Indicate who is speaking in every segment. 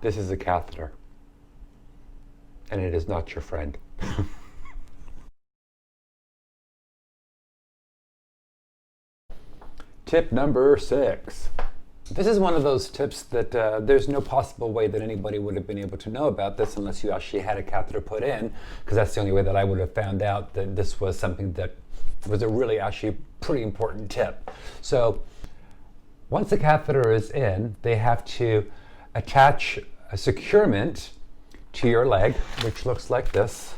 Speaker 1: This is a catheter, and it is not your friend. Tip number 6. This is one of those tips that there's no possible way that anybody would have been able to know about this unless you actually had a catheter put in, because that's the only way that I would have found out that this was something that was a really actually pretty important tip. So once the catheter is in, they have to attach a securement to your leg, which looks like this.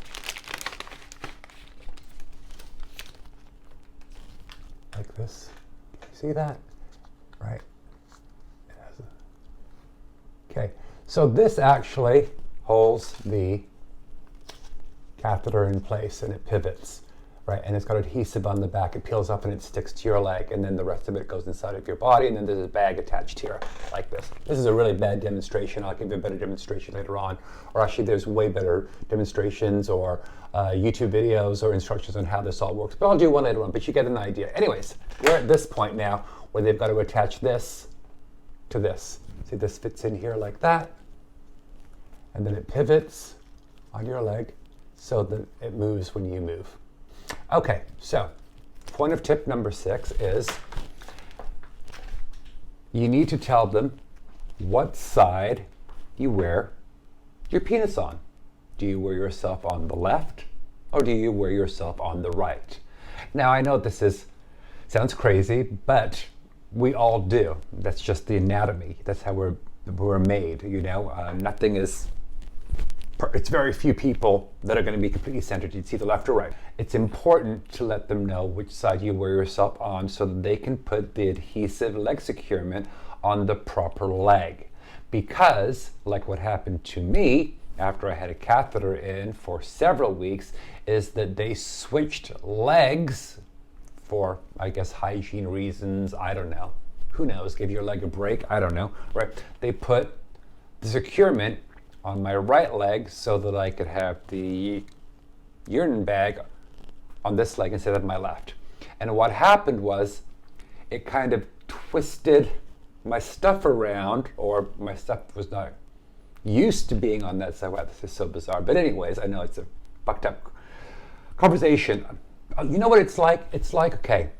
Speaker 1: Like this. See that? Right. Okay, so this actually holds the catheter in place and it pivots, right? And it's got adhesive on the back. It peels up and it sticks to your leg, and then the rest of it goes inside of your body, and then there's a bag attached here like this. This is a really bad demonstration. I'll give you a better demonstration later on. Or actually, there's way better demonstrations or YouTube videos or instructions on how this all works. But I'll do one later on, but you get an idea. Anyways, we're at this point now where they've got to attach this to this. See, this fits in here like that, and then it pivots on your leg so that it moves when you move. Okay, so point of tip number 6 is you need to tell them what side you wear your penis on. Do you wear yourself on the left, or do you wear yourself on the right? Now, I know this sounds crazy, but we all do. That's just the anatomy. That's how we're made, you know. Nothing is, it's very few people that are going to be completely centered. It's either left or right. It's important to let them know which side you wear yourself on so that they can put the adhesive leg securement on the proper leg. Because, like what happened to me after I had a catheter in for several weeks, is that they switched legs for, I guess, hygiene reasons. I don't know. Who knows? Give your leg a break. I don't know. Right? They put the securement on my right leg so that I could have the urine bag on this leg instead of my left. And what happened was it kind of twisted my stuff around, or my stuff was not used to being on that side. Wow, this is so bizarre. But anyways, I know it's a fucked up conversation. You know what it's like? It's like, okay,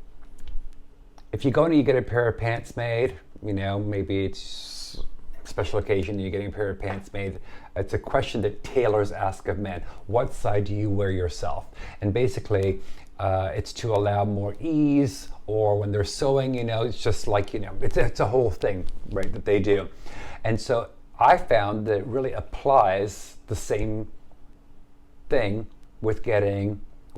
Speaker 1: if you go and you get a pair of pants made, you know, maybe it's a special occasion and you're getting a pair of pants made, it's a question that tailors ask of men. What side do you wear yourself? And basically, it's to allow more ease, or when they're sewing, you know, it's just like, you know, it's a whole thing, right, that they do. And so I found that it really applies the same thing with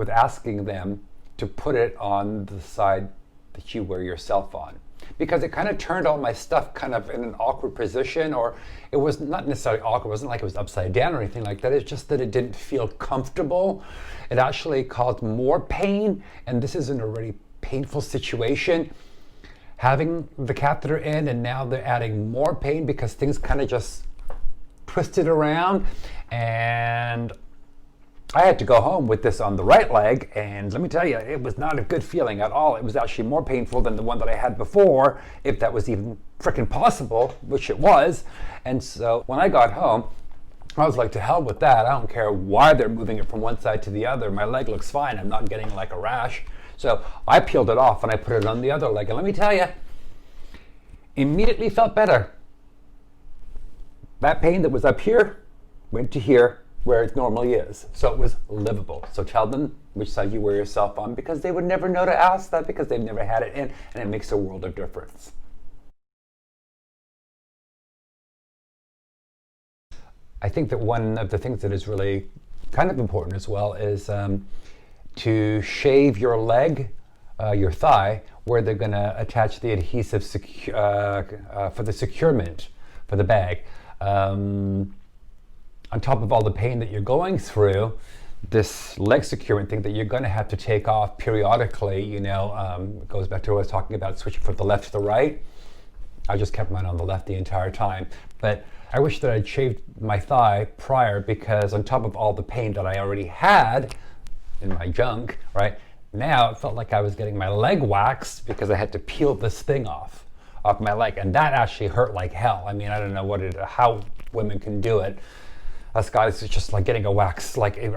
Speaker 1: asking them to put it on the side that you wear yourself on. Because it kind of turned all my stuff kind of in an awkward position, or it was not necessarily awkward, it wasn't like it was upside down or anything like that, it's just that it didn't feel comfortable. It actually caused more pain, and this is an already painful situation. Having the catheter in, and now they're adding more pain because things kind of just twisted around, and I had to go home with this on the right leg, and let me tell you, it was not a good feeling at all. It was actually more painful than the one that I had before, if that was even freaking possible, which it was. And so when I got home, I was like, to hell with that. I don't care why they're moving it from one side to the other. My leg looks fine. I'm not getting like a rash. So I peeled it off and I put it on the other leg. And let me tell you, immediately felt better. That pain that was up here went to here, where it normally is. So it was livable. So tell them which side you wear yourself on, because they would never know to ask that, because they've never had it in, and it makes a world of difference. I think that one of the things that is really kind of important as well is to shave your leg, your thigh, where they're going to attach the adhesive for the securement for the bag. On top of all the pain that you're going through, this leg securement thing that you're going to have to take off periodically, you know, it goes back to what I was talking about, switching from the left to the right. I just kept mine on the left the entire time. But I wish that I'd shaved my thigh prior, because on top of all the pain that I already had in my junk, right, now it felt like I was getting my leg waxed because I had to peel this thing off my leg. And that actually hurt like hell. I mean, I don't know how women can do it. Us guys, it's just like getting a wax. Like it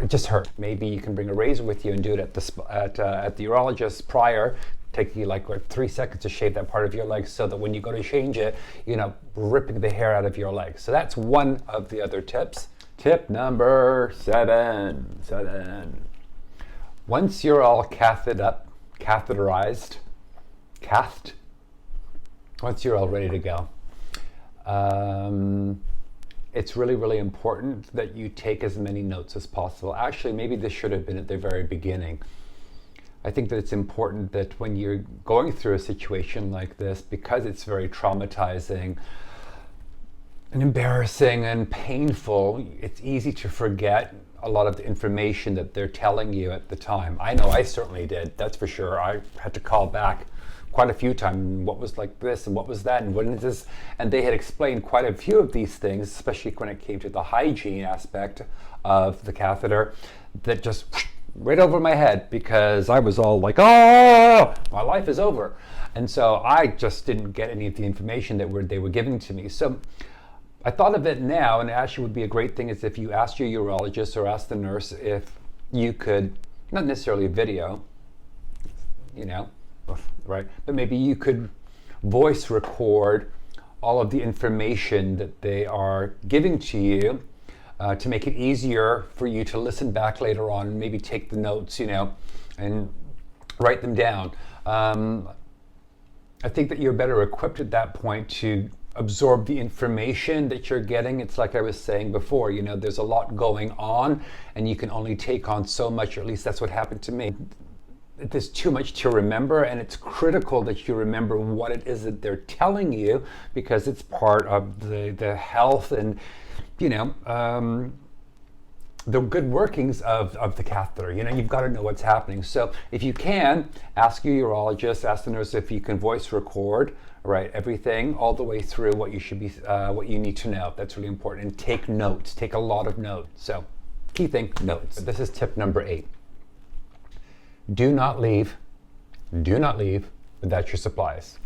Speaker 1: just hurt. Maybe you can bring a razor with you and do it at the urologist prior. Take you like 3 seconds to shave that part of your leg, so that when you go to change it, you're not ripping the hair out of your leg. So that's one of the other tips. Tip number 7. Once you're all catheterized, once you're all ready to go, it's really, really important that you take as many notes as possible. Actually, maybe this should have been at the very beginning. I think that it's important that when you're going through a situation like this, because it's very traumatizing and embarrassing and painful, it's easy to forget a lot of the information that they're telling you at the time. I know I certainly did, that's for sure. I had to call back quite a few times, what was like this and what was that and what is this, and they had explained quite a few of these things, especially when it came to the hygiene aspect of the catheter, that just right over my head, because I was all like, oh, my life is over. And so I just didn't get any of the information that they were giving to me. So I thought of it now, and it actually would be a great thing is if you asked your urologist or asked the nurse if you could, not necessarily video, right, but maybe you could voice record all of the information that they are giving to you, to make it easier for you to listen back later on and maybe take the notes, and write them down. I think that you're better equipped at that point to absorb the information that you're getting. It's like I was saying before, there's a lot going on and you can only take on so much, or at least that's what happened to me. There's too much to remember, and it's critical that you remember what it is that they're telling you, because it's part of the health and the good workings of the catheter. You've got to know what's happening. So if you can, ask your urologist, ask the nurse if you can voice record, right, everything all the way through what you should be, what you need to know. That's really important. And take notes, take a lot of notes. So key thing, notes. This is tip number 8. Do not leave without your supplies.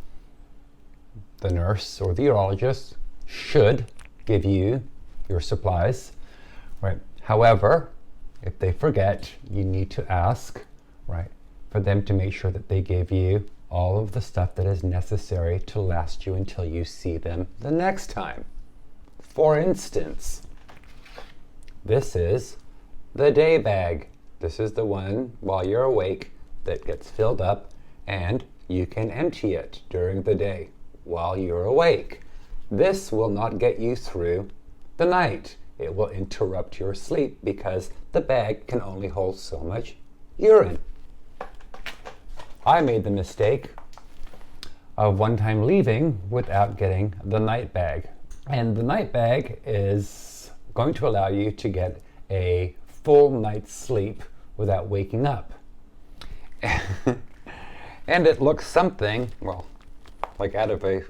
Speaker 1: The nurse or the urologist should give you your supplies, right? However, if they forget, you need to ask, right, for them to make sure that they give you all of the stuff that is necessary to last you until you see them the next time. For instance, this is the day bag. This is the one while you're awake that gets filled up, and you can empty it during the day while you're awake. This will not get you through the night. It will interrupt your sleep because the bag can only hold so much urine. I made the mistake of one time leaving without getting the night bag. And the night bag is going to allow you to get a full night's sleep without waking up. And it looks something, well, like out of a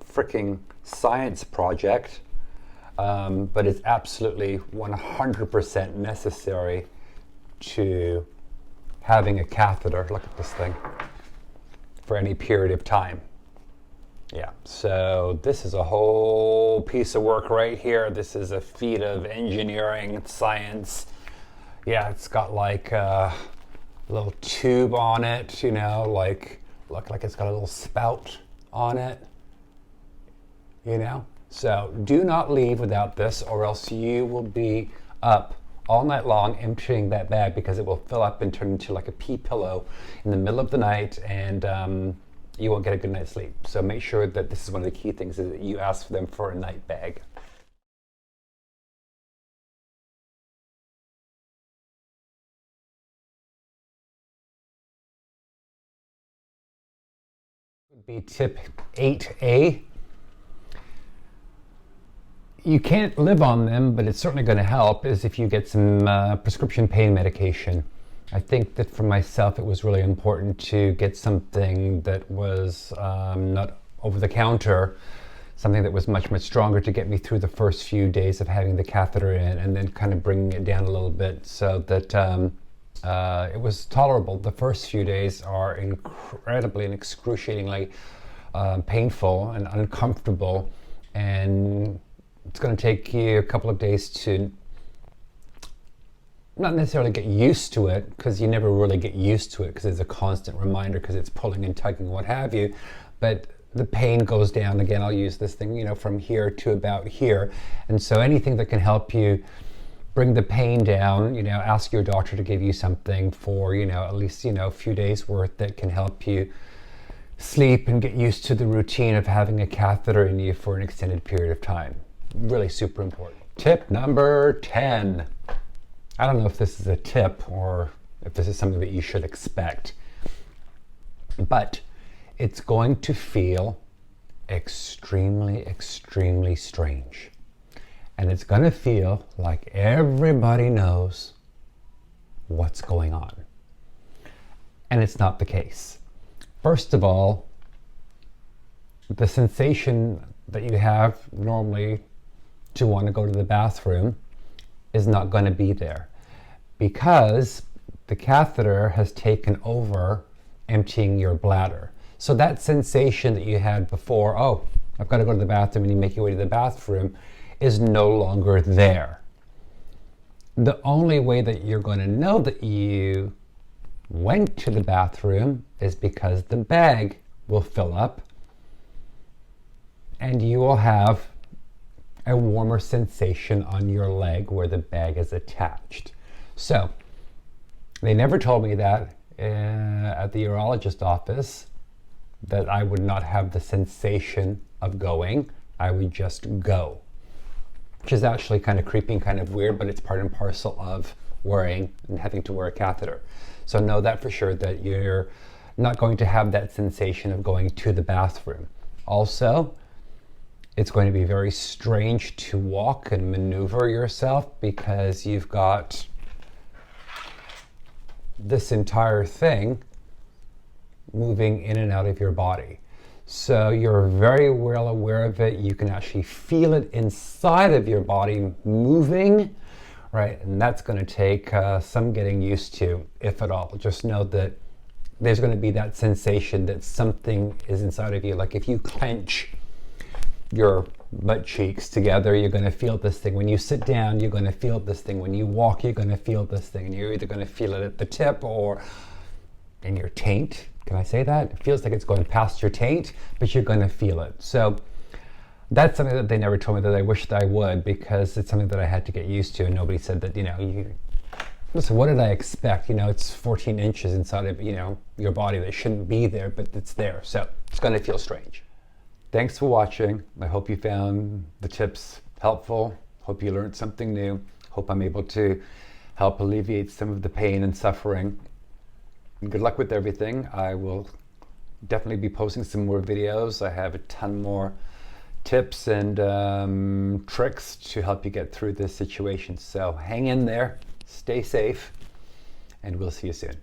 Speaker 1: freaking science project. But it's absolutely 100% necessary to having a catheter, look at this thing, for any period of time. Yeah, so this is a whole piece of work right here. This is a feat of engineering, science. Yeah, it's got like a little tube on it, look like it's got a little spout on it, So do not leave without this, or else you will be up all night long emptying that bag, because it will fill up and turn into like a pee pillow in the middle of the night, and you won't get a good night's sleep. So make sure that this is one of the key things, is that you ask for them for a night bag. Would be tip 8A. You can't live on them, but it's certainly going to help, is if you get some prescription pain medication. I think that for myself, it was really important to get something that was not over the counter, something that was much, much stronger to get me through the first few days of having the catheter in, and then kind of bringing it down a little bit so that it was tolerable. The first few days are incredibly and excruciatingly painful and uncomfortable, and it's going going to take you a couple of days to not necessarily get used to it, because you never really get used to it because it's a constant reminder, because it's pulling and tugging, what have you. But the pain goes down. Again, I'll use this thing, from here to about here. And so anything that can help you bring the pain down, ask your doctor to give you something for, at least, a few days worth that can help you sleep and get used to the routine of having a catheter in you for an extended period of time. Really super important. Tip number 10. I don't know if this is a tip or if this is something that you should expect, but it's going to feel extremely, extremely strange. And it's going to feel like everybody knows what's going on. And it's not the case. First of all, the sensation that you have normally to want to go to the bathroom is not going to be there, because the catheter has taken over emptying your bladder. So that sensation that you had before, oh, I've got to go to the bathroom, and you make your way to the bathroom, is no longer there. The only way that you're going to know that you went to the bathroom is because the bag will fill up and you will have a warmer sensation on your leg where the bag is attached. So they never told me that at the urologist office, that I would not have the sensation of going. I would just go, which is actually kind of creepy and kind of weird, but it's part and parcel of wearing and having to wear a catheter. So know that for sure, that you're not going to have that sensation of going to the bathroom. Also, it's going to be very strange to walk and maneuver yourself, because you've got this entire thing moving in and out of your body. So you're very well aware of it. You can actually feel it inside of your body moving, right? And that's going to take some getting used to, if at all. Just know that there's going to be that sensation that something is inside of you. Like if you clench your butt cheeks together, you're going to feel this thing. When you sit down, you're going to feel this thing. When you walk, you're going to feel this thing. And you're either going to feel it at the tip or in your taint. Can I say that? It feels like it's going past your taint, but you're going to feel it. So that's something that they never told me that I wished I would, because it's something that I had to get used to. And nobody said that, listen, what did I expect? It's 14 inches inside of, your body that shouldn't be there, but it's there. So it's going to feel strange. Thanks for watching. I hope you found the tips helpful. Hope you learned something new. Hope I'm able to help alleviate some of the pain and suffering. And good luck with everything. I will definitely be posting some more videos. I have a ton more tips and tricks to help you get through this situation. So hang in there, stay safe, and we'll see you soon.